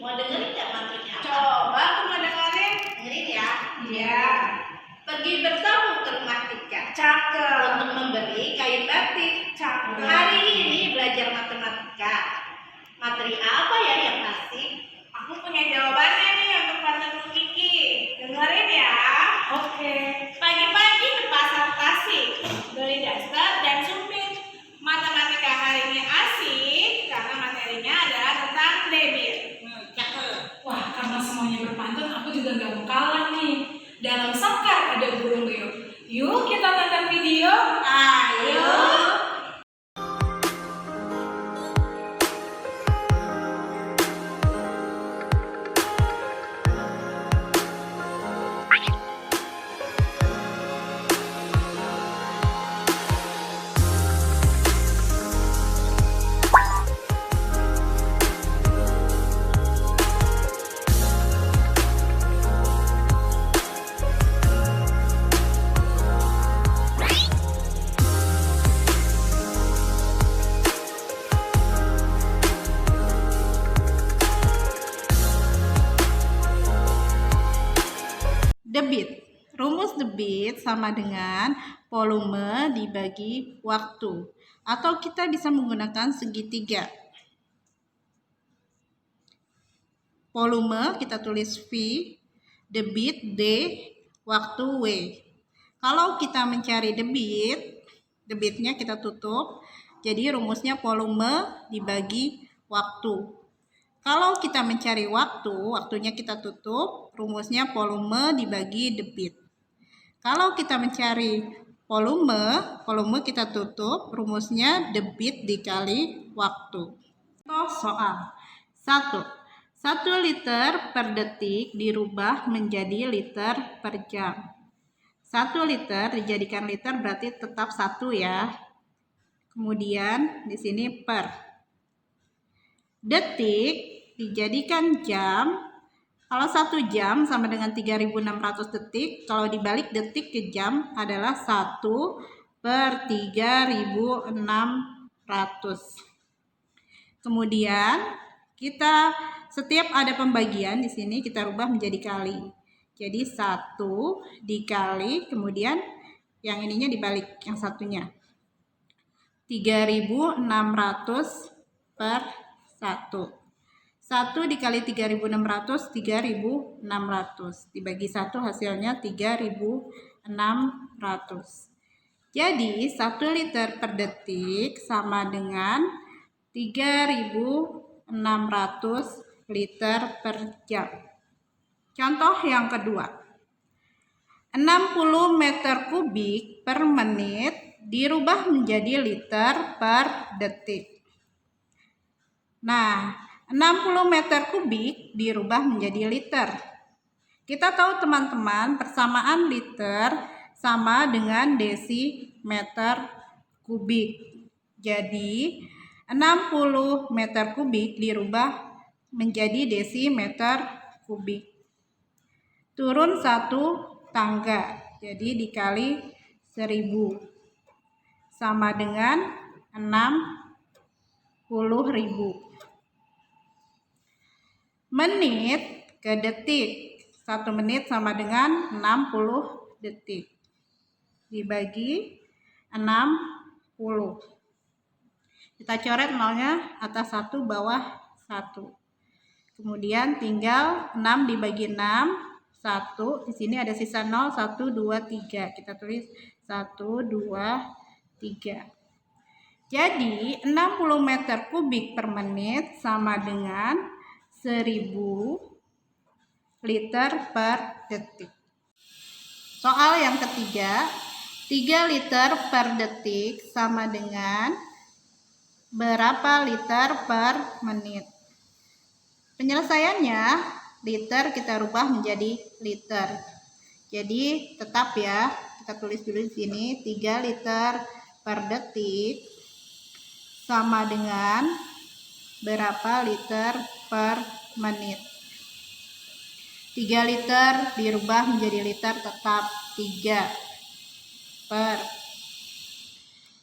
Mau dengerin nggak materinya apa? Coba aku mau dengerin. Dengerin ya. Iya. Pergi bertamu ke rumah Tika Cakep. untuk membeli kain batik. Cakep. Hari ini belajar matematika. Materi apa ya yang asik? Aku punya jawabannya nih untuk partnerku Kiki. Dengerin ya. Oke. Pagi-pagi ke pasar Tasik, beli daster dan sumpit. Matematika hari ini asik karena materinya adalah tentang debit. Cakep. Wah, karena semuanya berpantun, aku juga gak mau kalah nih. Dalam Sekar ada burung Leo. Yuk kita tonton video. Ayo. Debit. Rumus debit sama dengan volume dibagi waktu. Atau kita bisa menggunakan segitiga. Volume kita tulis V, debit D, waktu W. Kalau kita mencari debit, debitnya kita tutup. Jadi rumusnya volume dibagi waktu. Kalau kita mencari waktu, waktunya kita tutup, rumusnya volume dibagi debit. Kalau kita mencari volume kita tutup, rumusnya debit dikali waktu. Contoh soal. 1. 1 liter per detik dirubah menjadi liter per jam. 1 liter dijadikan liter berarti tetap 1 ya. Kemudian di sini per. Detik dijadikan jam. Kalau 1 jam sama dengan 3600 detik, kalau dibalik detik ke jam adalah 1 per 3600. Kemudian kita setiap ada pembagian di sini kita rubah menjadi kali. Jadi 1 dikali, kemudian yang ininya dibalik yang satunya. 3600 per 1. 1 dikali 3600, 3600. Dibagi 1 hasilnya 3600. Jadi 1 liter per detik sama dengan 3600 liter per jam. Contoh yang kedua. 60 meter kubik per menit dirubah menjadi liter per detik. Nah, 60 meter kubik dirubah menjadi liter. Kita tahu teman-teman persamaan liter sama dengan desimeter kubik. Jadi 60 meter kubik dirubah menjadi desimeter kubik. Turun 1 tangga. Jadi dikali 1000 sama dengan 60.000. Menit ke detik. 1 menit sama dengan 60 detik. Dibagi 60. Kita coret nolnya atas 1 bawah 1. Kemudian tinggal 6 dibagi 6, 1. Di sini ada sisa 0, 1, 2, 3. Kita tulis 1, 2, 3. Jadi 60 meter kubik per menit sama dengan 1000 liter per detik. Soal yang ketiga, 3 liter per detik sama dengan berapa liter per menit? Penyelesaiannya, liter kita rubah menjadi liter. Jadi tetap ya, kita tulis dulu di sini 3 liter per detik sama dengan berapa liter per menit. 3 liter dirubah menjadi liter tetap 3 per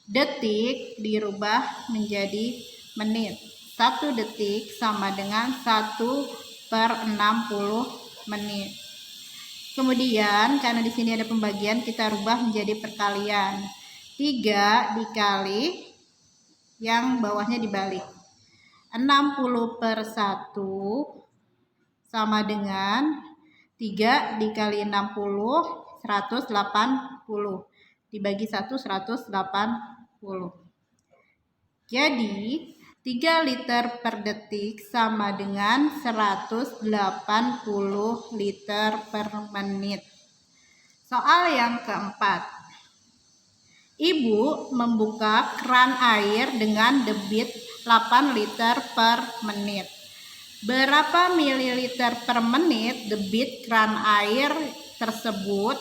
detik dirubah menjadi menit. 1 detik sama dengan 1 per 60 menit. Kemudian karena di sini ada pembagian, kita rubah menjadi perkalian. 3 dikali yang bawahnya dibalik. 60 per 1 sama dengan 3 dikali 60, 180. Dibagi 1, 180. Jadi 3 liter per detik sama dengan 180 liter per menit. Soal yang keempat. Ibu membuka keran air dengan debit 8 liter per menit. Berapa mililiter per menit debit keran air tersebut?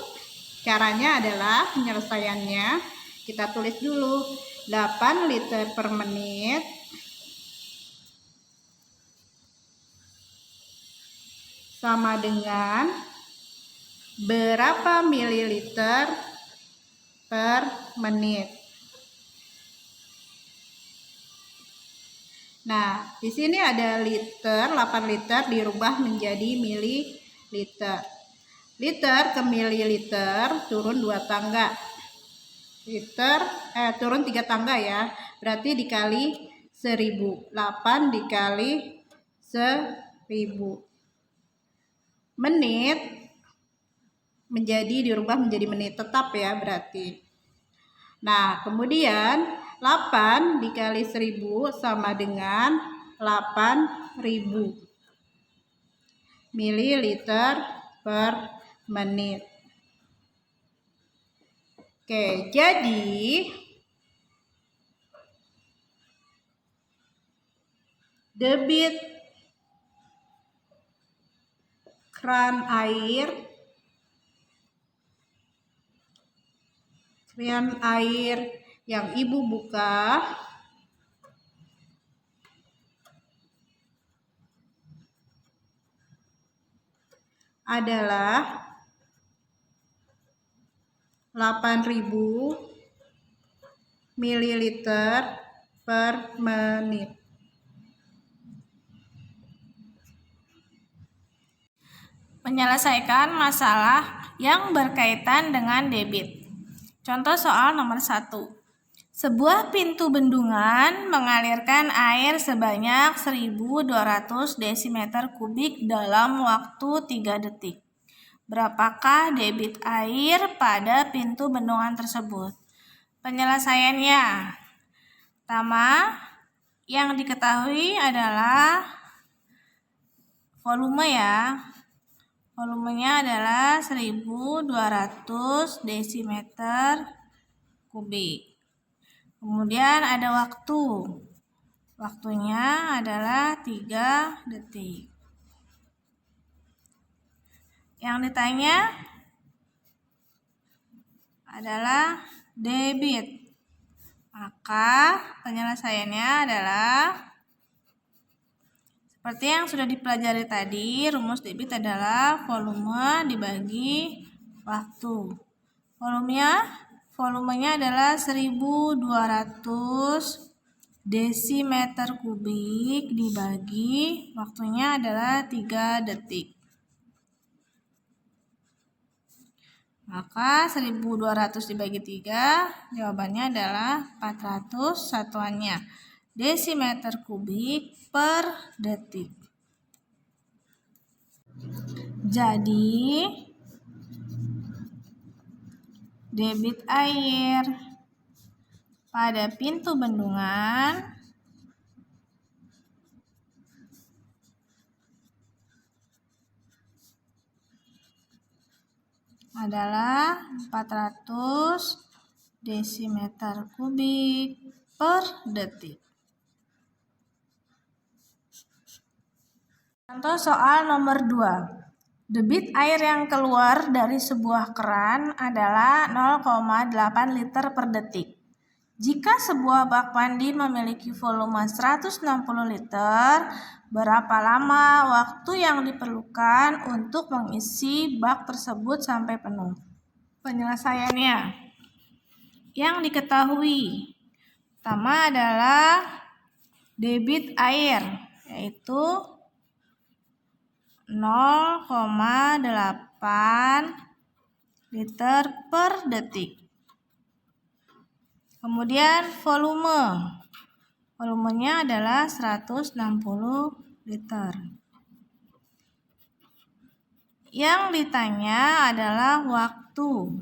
Caranya adalah penyelesaiannya kita tulis dulu 8 liter per menit sama dengan berapa mililiter per menit. Nah, di sini ada liter, 8 liter dirubah menjadi mililiter. Liter ke mililiter turun 2 tangga. Turun 3 tangga ya. Berarti dikali 1000. 8 dikali 1000. Menit dirubah menjadi menit tetap ya berarti. Nah, kemudian 8 dikali 1000 sama dengan 8000 mililiter per menit. Oke, jadi debit keran air yang ibu buka adalah 8000 mililiter per menit. Menyelesaikan masalah yang berkaitan dengan debit. Contoh soal nomor 1. Sebuah pintu bendungan mengalirkan air sebanyak 1200 desimeter kubik dalam waktu 3 detik. Berapakah debit air pada pintu bendungan tersebut? Penyelesaiannya. Pertama, yang diketahui adalah volume ya. Volumenya adalah 1200 desimeter kubik. Kemudian ada waktu. Waktunya adalah 3 detik. Yang ditanya adalah debit. Maka penyelesaiannya adalah seperti yang sudah dipelajari tadi, rumus debit adalah volume dibagi waktu. Volumenya adalah 1200 desimeter kubik dibagi waktunya adalah 3 detik. Maka 1200 dibagi 3, jawabannya adalah 400 satuannya. Desimeter kubik per detik. Jadi debit air pada pintu bendungan adalah 400 desimeter kubik per detik. Contoh soal nomor 2. Debit air yang keluar dari sebuah keran adalah 0,8 liter per detik. Jika sebuah bak mandi memiliki volume 160 liter, berapa lama waktu yang diperlukan untuk mengisi bak tersebut sampai penuh? Penyelesaiannya. Yang diketahui pertama adalah debit air, yaitu 0,8 liter per detik. Kemudian volumenya adalah 160 liter. Yang ditanya adalah waktu.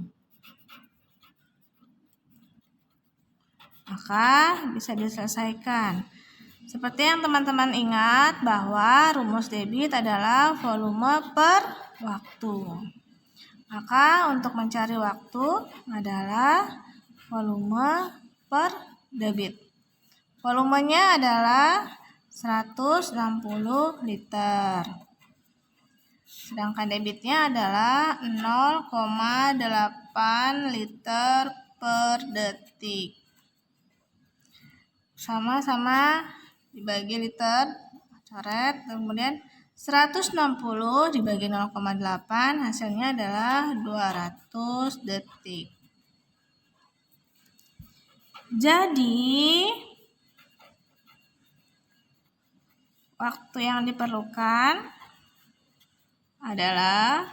Maka bisa diselesaikan. Seperti yang teman-teman ingat bahwa rumus debit adalah volume per waktu. Maka untuk mencari waktu adalah volume per debit. Volumenya adalah 160 liter. Sedangkan debitnya adalah 0,8 liter per detik. Sama-sama dibagi liter, coret, kemudian 160 dibagi 0,8 hasilnya adalah 200 detik. Jadi waktu yang diperlukan adalah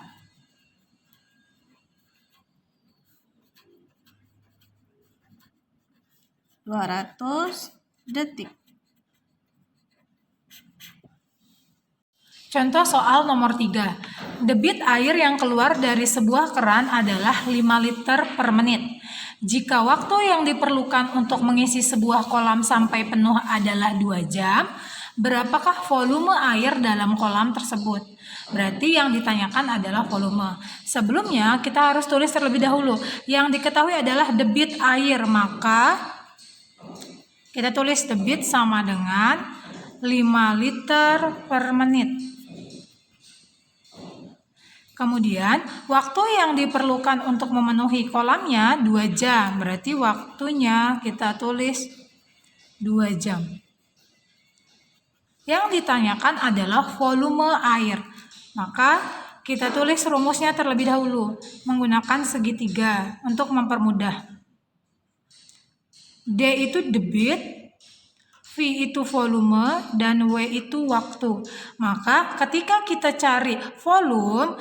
200 detik. Contoh soal nomor 3. Debit air yang keluar dari sebuah keran adalah 5 liter per menit. Jika waktu yang diperlukan untuk mengisi sebuah kolam sampai penuh adalah 2 jam, berapakah volume air dalam kolam tersebut? Berarti yang ditanyakan adalah volume. Sebelumnya kita harus tulis terlebih dahulu. Yang diketahui adalah debit air, maka kita tulis debit sama dengan 5 liter per menit. Kemudian, waktu yang diperlukan untuk memenuhi kolamnya 2 jam. Berarti waktunya kita tulis 2 jam. Yang ditanyakan adalah volume air. Maka kita tulis rumusnya terlebih dahulu menggunakan segitiga untuk mempermudah. D itu debit, V itu volume, dan W itu waktu. Maka ketika kita cari volume,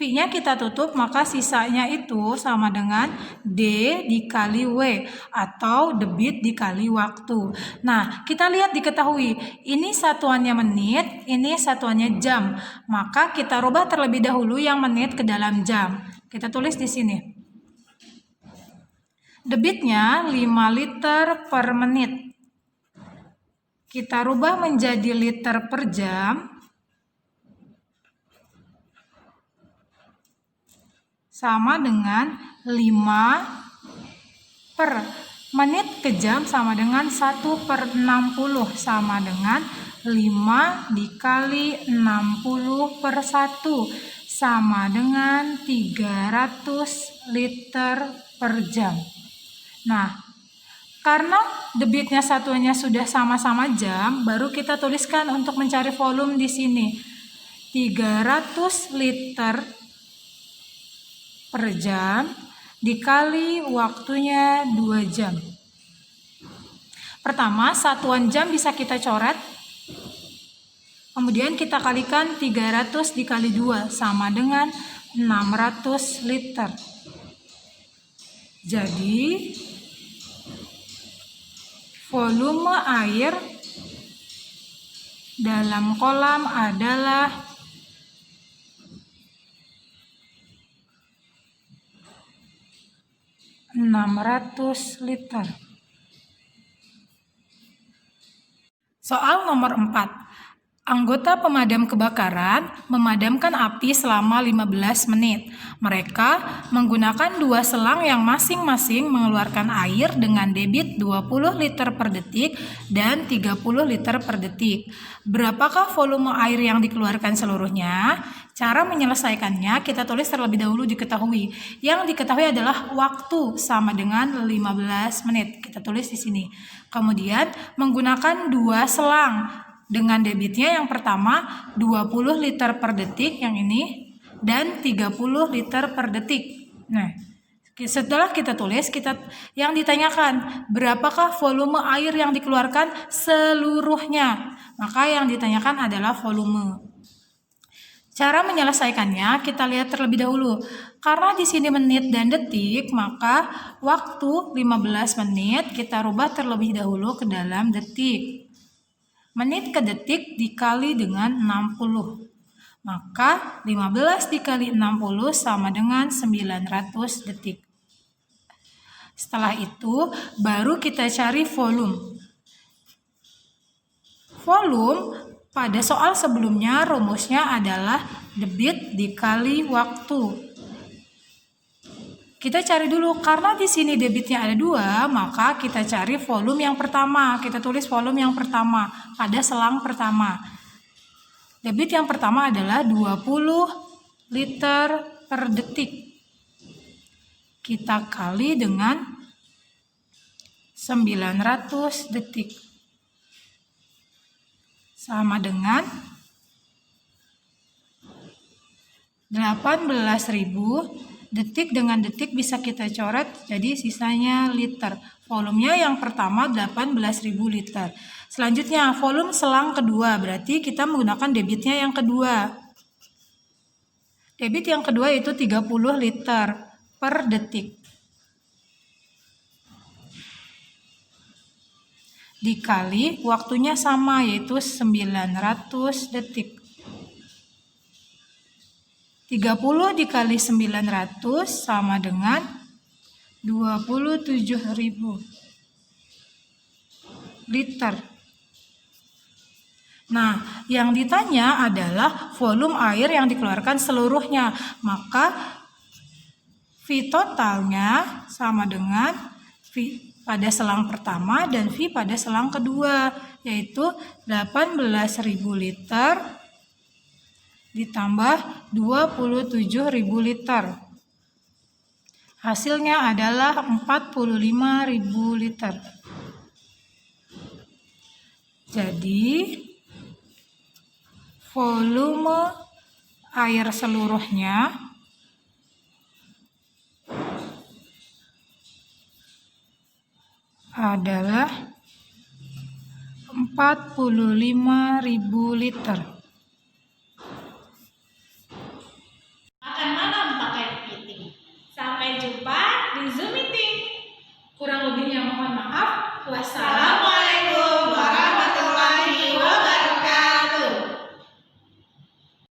V-nya kita tutup, maka sisanya itu sama dengan D dikali W atau debit dikali waktu. Nah, kita lihat diketahui, ini satuannya menit, ini satuannya jam. Maka kita rubah terlebih dahulu yang menit ke dalam jam. Kita tulis di sini. Debitnya 5 liter per menit. Kita rubah menjadi liter per jam. Sama dengan 5 per menit ke jam sama dengan 1/60 sama dengan 5 dikali 60 per 1 sama dengan 300 liter per jam. Nah, karena debitnya satuannya sudah sama-sama jam, baru kita tuliskan untuk mencari volume di sini. 300 liter per jam dikali waktunya 2 jam. Pertama, satuan jam bisa kita coret. Kemudian kita kalikan 300 dikali 2 sama dengan 600 liter. Jadi, volume air dalam kolam adalah 600 liter. Soal nomor 4. Anggota pemadam kebakaran memadamkan api selama 15 menit. Mereka menggunakan 2 selang yang masing-masing mengeluarkan air dengan debit 20 liter per detik dan 30 liter per detik. Berapakah volume air yang dikeluarkan seluruhnya? Cara menyelesaikannya kita tulis terlebih dahulu diketahui. Yang diketahui adalah waktu sama dengan 15 menit. Kita tulis di sini. Kemudian menggunakan 2 selang dengan debitnya yang pertama 20 liter per detik yang ini dan 30 liter per detik. Nah, setelah kita tulis, yang ditanyakan berapakah volume air yang dikeluarkan seluruhnya. Maka yang ditanyakan adalah volume. Cara menyelesaikannya kita lihat terlebih dahulu. Karena di sini menit dan detik, maka waktu 15 menit kita rubah terlebih dahulu ke dalam detik. Menit ke detik dikali dengan 60. Maka 15 dikali 60 sama dengan 900 detik. Setelah itu baru kita cari volume. Volume pada soal sebelumnya rumusnya adalah debit dikali waktu. Kita cari dulu, karena di sini debitnya ada 2, maka kita cari volume yang pertama. Kita tulis volume yang pertama pada selang pertama. Debit yang pertama adalah 20 liter per detik. Kita kali dengan 900 detik. Sama dengan 18.000 detik dengan detik bisa kita coret jadi sisanya liter. Volumenya yang pertama 18.000 liter. Selanjutnya volume selang kedua, berarti kita menggunakan debitnya yang kedua. Debit yang kedua yaitu 30 liter per detik. Dikali waktunya sama yaitu 900 detik. 30 dikali 900 sama dengan 27.000 liter. Nah, yang ditanya adalah volume air yang dikeluarkan seluruhnya. Maka V totalnya sama dengan V pada selang pertama dan V pada selang kedua, yaitu 18.000 liter ditambah 27.000 liter. Hasilnya adalah 45.000 liter. Jadi volume air seluruhnya adalah 45.000 liter. Makan malam pakai kepiting. Sampai jumpa di Zoom meeting. Kurang lebihnya mohon maaf. Wassalamualaikum.